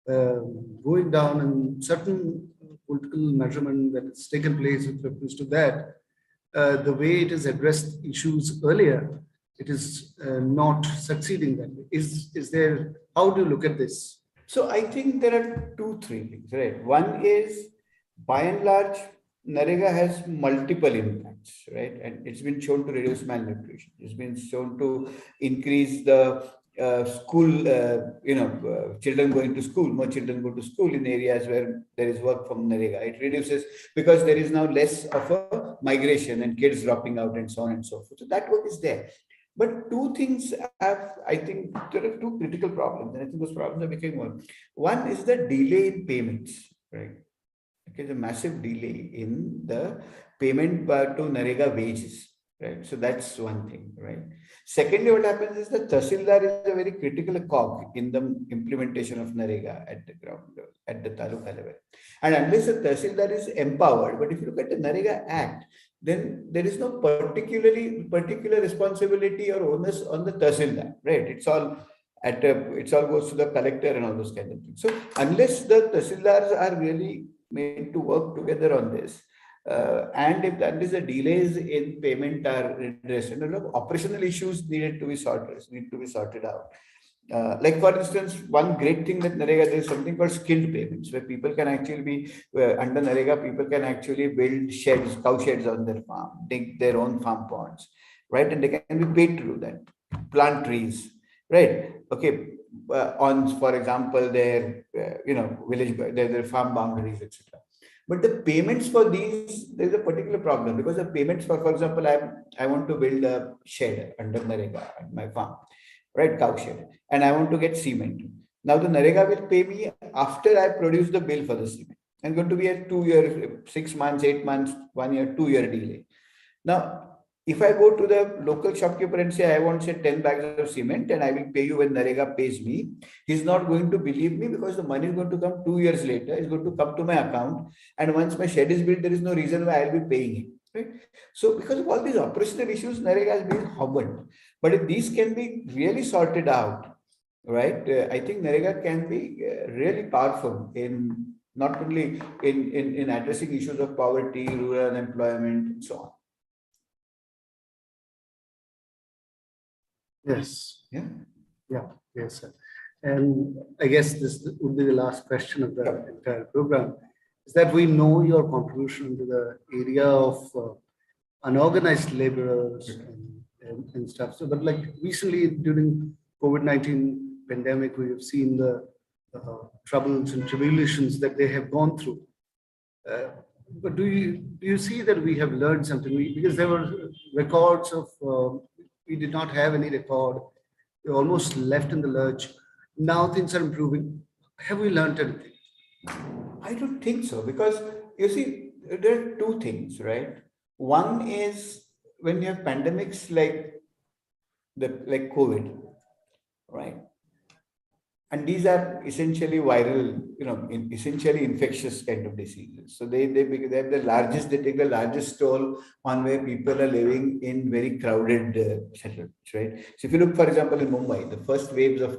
going down in certain political measurement that has taken place with reference to that. The way it has addressed issues earlier, it is not succeeding that way. Is there, how do you look at this? So I think there are two, three things, right? One is, by and large, Narega has multiple impacts, right? And it's been shown to reduce malnutrition. It's been shown to increase the school, children going to school. More children go to school in areas where there is work from Narega. It reduces because there is now less of a migration and kids dropping out and so on and so forth. So that work is there. But two things I think there are two critical problems, and I think those problems are becoming one. One is the delay in payments, right? Okay, the massive delay in the payment to Narega wages, right? So that's one thing, right? Secondly, what happens is the Tahsildar is a very critical cog in the implementation of Narega at the ground level, at the Taluka level. And unless the Tahsildar is empowered, but if you look at the Narega Act, then there is no particular responsibility or onus on the Tahsildar, right? It's all goes to the collector and all those kinds of things. So unless the Tahsildars are really made to work together on this, and if that is the delays in payment are redressed, and a lot of operational issues need to be sorted out. Like for instance, one great thing that Narega, there is something called skilled payments, where people can actually be under Narega, people can actually build sheds, cow sheds on their farm, dig their own farm ponds, right? And they can be paid to do that, plant trees, right? Okay, on, for example, their village, their farm boundaries, etc. But the payments for these, there's a particular problem, because the payments for example, I want to build a shed under Narega at my farm, right, cow shed, and I want to get cement. Now the Narega will pay me after I produce the bill for the cement. I'm going to be a 2 year, 6 months, 8 months, 1 year, 2 year delay. Now, if I go to the local shopkeeper and say, I want, say, 10 bags of cement and I will pay you when Narega pays me, he's not going to believe me, because the money is going to come 2 years later. It's going to come to my account. And once my shed is built, there is no reason why I'll be paying him. Right? So because of all these operational issues, Narega has been hobbled. But if these can be really sorted out, right, I think Narega can be really powerful in not only in addressing issues of poverty, rural unemployment, and so on. Yes. Yeah. Yeah. Yes, sir. And I guess this would be the last question of the entire program, is that we know your contribution to the area of unorganized laborers and stuff. So, but like recently during COVID-19 pandemic, we have seen the troubles and tribulations that they have gone through. But do you see that we have learned something? Because there were records of, we did not have any record. We almost left in the lurch. Now things are improving. Have we learned anything? I don't think so, because you see, there are two things, right? One is when you have pandemics like COVID, right? and these are essentially viral, essentially infectious kind of diseases. So they have the largest, they take the largest toll on where people are living in very crowded settlements, right? So if you look, for example, in Mumbai, the first waves of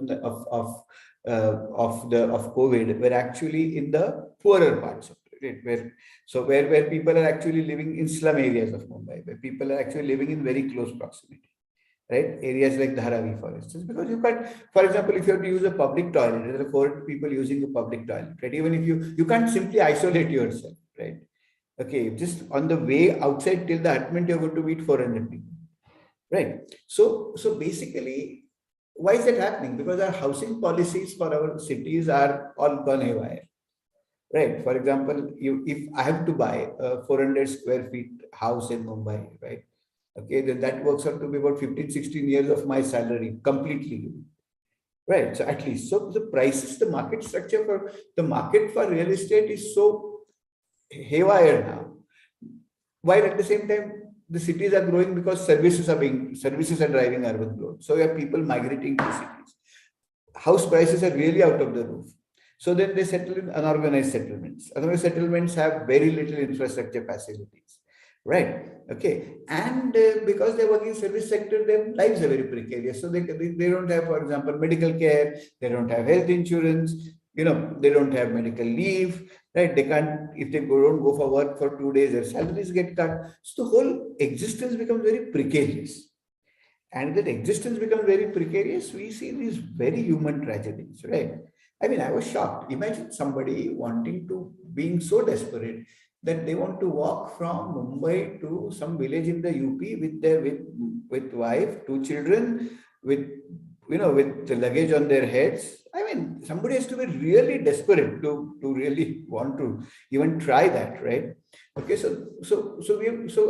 COVID were actually in the poorer parts of it, right? Where people are actually living in slum areas of Mumbai, where people are actually living in very close proximity, right? Areas like Dharavi, for instance, because you can't, for example, if you have to use a public toilet, there are 4 people using a public toilet, right? Even if you can't simply isolate yourself, right? Okay, just on the way outside till the hutment, you're going to meet 400 people, right? So basically, why is that happening? Because our housing policies for our cities are all gone haywire, right? For example, if I have to buy a 400 square feet house in Mumbai, right? Okay, then that works out to be about 15, 16 years of my salary completely. Right. So at least, so the prices, the market structure for the market for real estate is so haywire now. While at the same time, the cities are growing because services are driving urban growth. So you have people migrating to cities. House prices are really out of the roof. So then they settle in unorganized settlements. Unorganized settlements have very little infrastructure facilities, right? Okay, and because they work in service sector, their lives are very precarious. So they don't have, for example, medical care. They don't have health insurance. They don't have medical leave, right? They can't, if they don't go for work for 2 days, their salaries get cut. So the whole existence becomes very precarious. And that existence becomes very precarious, we see these very human tragedies, right? I mean, I was shocked. Imagine somebody being so desperate that they want to walk from Mumbai to some village in the UP with wife, 2 children, with the luggage on their heads. I mean, somebody has to be really desperate to really want to even try that, right? Okay, so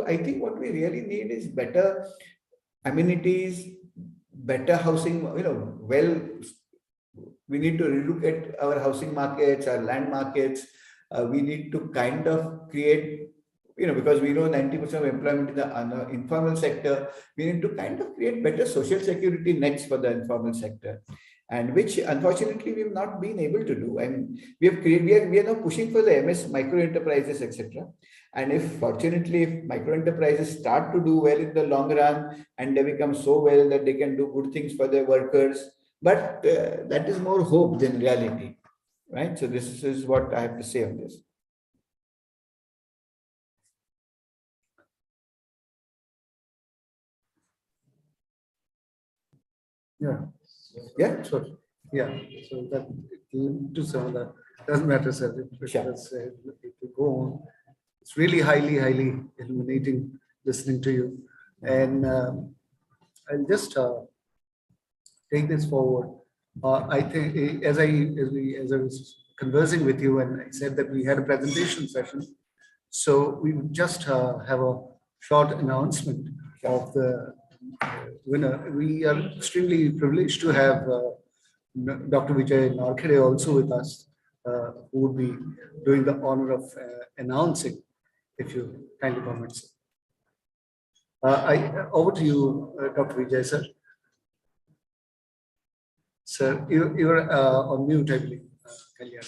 I think what we really need is better amenities, better housing, we need to relook at our housing markets, our land markets. We need to kind of create, because we know 90% of employment in the informal sector, we need to kind of create better social security nets for the informal sector, and which unfortunately we have not been able to do. And we are now pushing for the MS micro enterprises, etc. And if fortunately, if micro enterprises start to do well in the long run and they become so well that they can do good things for their workers, but that is more hope than reality, right? So this is what I have to say on this. Yeah. Yeah. Sure. Yeah. So that to some of that doesn't matter, sir. Sure. If we go on, it's really highly, highly illuminating listening to you. And I'll just take this forward. I think as I was conversing with you, and I said that we had a presentation session, so we would just have a short announcement of the winner. We are extremely privileged to have Dr. Vijay Narkhede also with us, who would be doing the honor of announcing, if you kindly permit, sir. Over to you, Dr. Vijay, sir. Sir, you're on mute, I believe, Kalyan.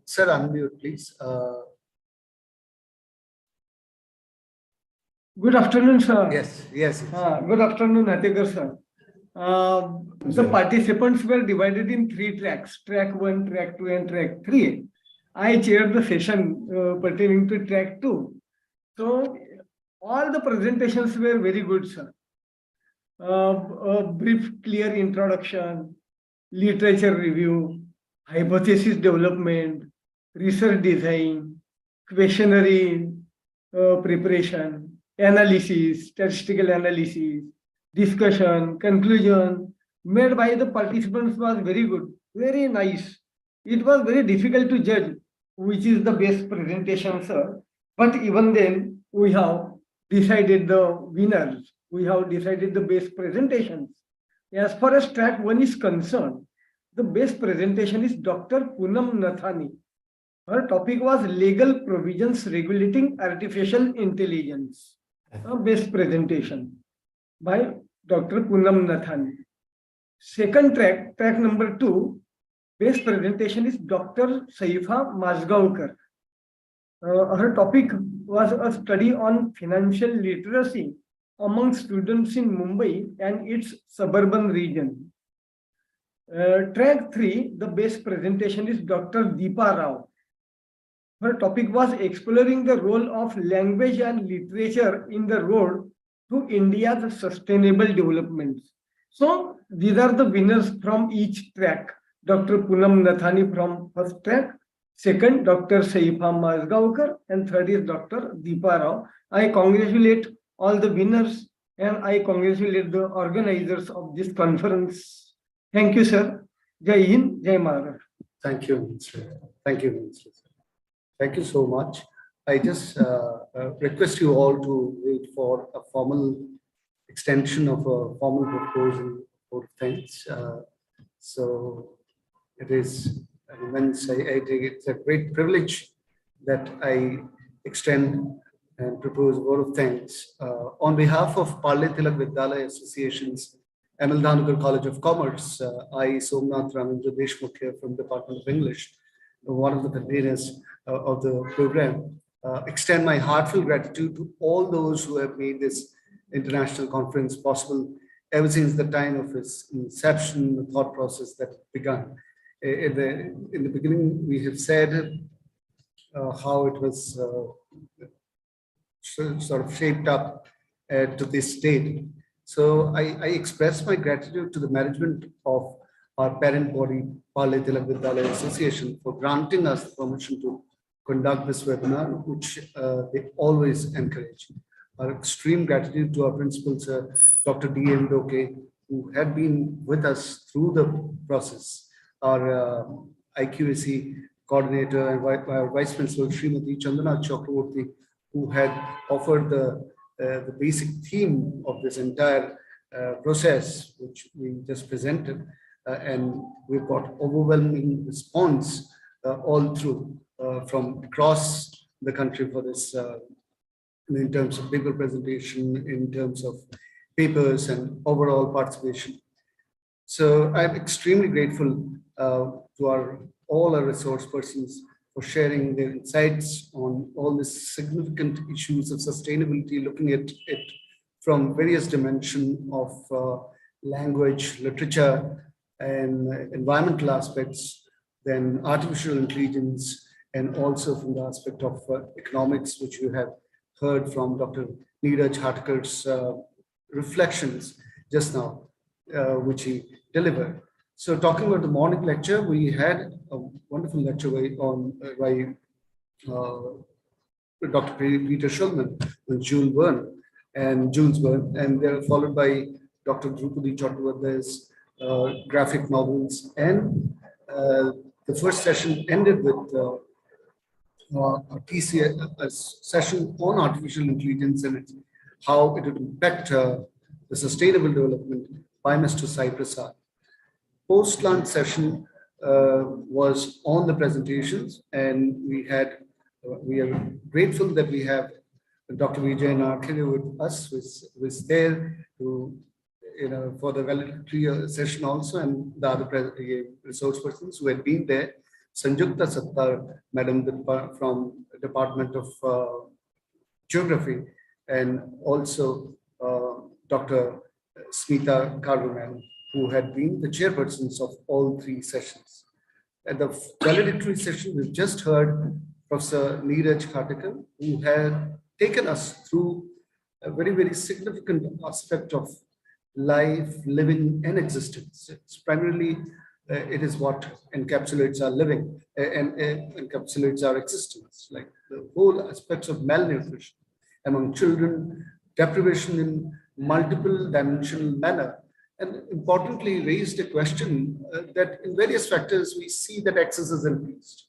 Sir, unmute, please. Good afternoon, sir. Yes. Good afternoon, Natekar, sir. The participants were divided in 3 tracks, track 1, track 2, and track 3. I chaired the session pertaining to track 2. So, all the presentations were very good, sir. A brief, clear introduction, literature review, hypothesis development, research design, questionnaire preparation, analysis, statistical analysis, discussion, conclusion made by the participants was very good, very nice. It was very difficult to judge which is the best presentation, sir. But even then, we have decided the winners. We have decided the best presentations. As far as track 1 is concerned, the best presentation is Dr. Poonam Nathani. Her topic was legal provisions regulating artificial intelligence. Best presentation by Dr. Poonam Nathani. Second track, track number 2, best presentation is Dr. Saifa Mazgaonkar. Her topic was a study on financial literacy among students in Mumbai and its suburban region. Track 3, the best presentation is Dr. Deepa Rao. Her topic was exploring the role of language and literature in the road to India's sustainable development. So these are the winners from each track. Dr. Poonam Nathani from first track, second Dr. Saifa Mazgaonkar, and third is Dr. Deepa Rao. I congratulate all the winners and I congratulate the organizers of this conference. Thank you, sir. Jai Hind, Jai Maharashtra. Thank you, Mr. Thank you, Mr. Thank you so much. I just request you all to wait for a formal extension of a formal proposal for thanks. So it is an immense, I think it's a great privilege that I extend and propose a vote of thanks on behalf of Parle Tilak Vidyalaya Association's M.L.Dahanukar College of Commerce. I, Somnath Ramendra Deshmukh here from Department of English, one of the conveners of the program, extend my heartfelt gratitude to all those who have made this international conference possible ever since the time of its inception, the thought process that began. In the beginning, we have said how it was sort of shaped up to this state. So I express my gratitude to the management of our parent body, Parle Tilak Vidyalaya Association, for granting us the permission to conduct this webinar, which they always encourage. Our extreme gratitude to our principal, sir, Dr. D.M. Doke, who had been with us through the process, our IQAC coordinator and our vice principal, Srimati Chandana Chakraborty, who had offered the basic theme of this entire process, which we just presented. And we've got overwhelming response all through from across the country for this in terms of paper presentation, in terms of papers and overall participation. So I'm extremely grateful to all our resource persons for sharing their insights on all the significant issues of sustainability, looking at it from various dimensions of language, literature, and environmental aspects, then artificial intelligence, and also from the aspect of economics, which you have heard from Dr. Neeraj Hatkar's reflections just now, which he delivered. So talking about the morning lecture, we had a wonderful lecture by Dr. Peter Shulman with Jules Verne, and they're followed by Dr. Drupadi Chakravarty's graphic novels, and the first session ended with a session on artificial intelligence and how it would impact the sustainable development by Mr. Sai Prasad. Post-lunch session was on the presentations, and we are grateful that we have Dr. Vijay Narkere with us, who was there to, for the valedictory session also, and the other resource persons who had been there. Sanjukta Sattar, Madam from Department of Geography, and also Dr. Smita Karvaman, who had been the chairpersons of all three sessions. At the valedictory session, we've just heard Professor Neeraj Khatikar, who had taken us through a very, very significant aspect of life, living, and existence. It's primarily, it is what encapsulates our living and encapsulates our existence, like the whole aspects of malnutrition among children, deprivation in multiple dimensional manner, and importantly raised a question that in various factors we see that access is increased.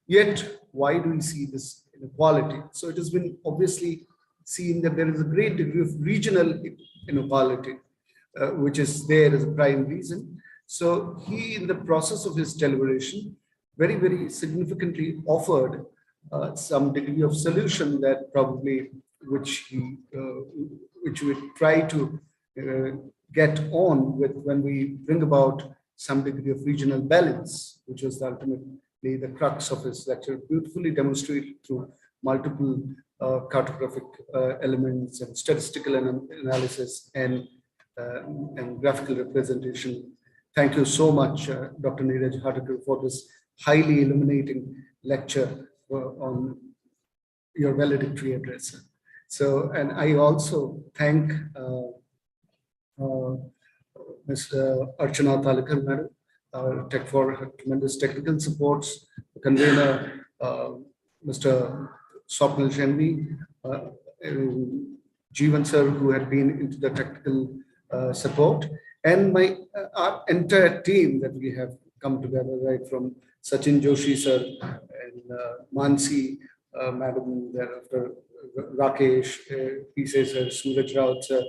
Yet, why do we see this inequality? So it has been obviously seen that there is a great degree of regional inequality, which is there as a prime reason. So he, in the process of his deliberation, very, very significantly offered some degree of solution that probably which we try to get on with when we bring about some degree of regional balance, which was ultimately the crux of his lecture, beautifully demonstrated through multiple cartographic elements and statistical analysis and graphical representation. Thank you so much, Dr. M.L.Dahanukar, for this highly illuminating lecture on your valedictory address. So, and I also thank Mr. Archana Talakar, madam, for her tremendous technical supports, convener, Mr. Swapnil Shenvi, Jeevan sir, who had been into the technical support, and my our entire team that we have come together, right from Sachin Joshi sir and Mansi, madam, thereafter Rakesh, P.C. sir, Suraj Raut sir,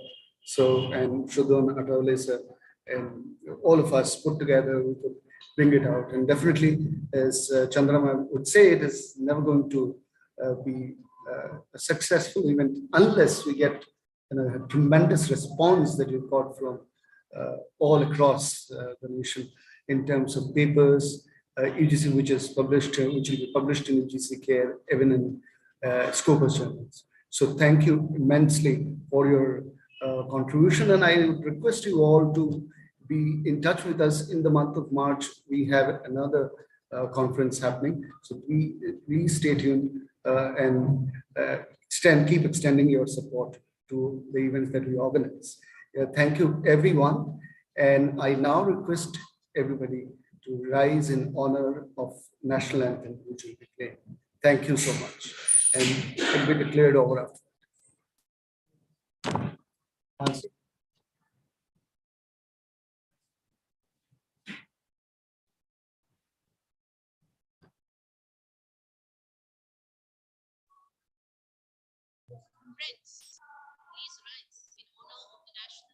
so and Shudon Atavale sir, and all of us put together, we could bring it out. And definitely, as Chandrama would say, it is never going to be a successful event unless we get a tremendous response that you've got from all across the nation in terms of papers, UGC, which is published, which will be published in UGC Care, even in Scopus journals. So thank you immensely for your contribution, and I would request you all to be in touch with us in the month of March. We have another conference happening, so please stay tuned and keep extending your support to the events that we organize. Thank you, everyone, and I now request everybody to rise in honor of national anthem, which will be played. Thank you so much, and it will be declared over after. Friends, please rise in honor of the national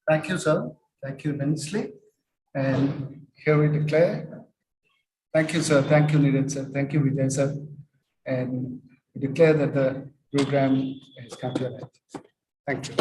Thank you, sir. Thank you immensely. And here we declare. Thank you, sir. Thank you, Neeraj sir. Thank you, Vijay sir. And we declare that the program has come to an end. Thank you.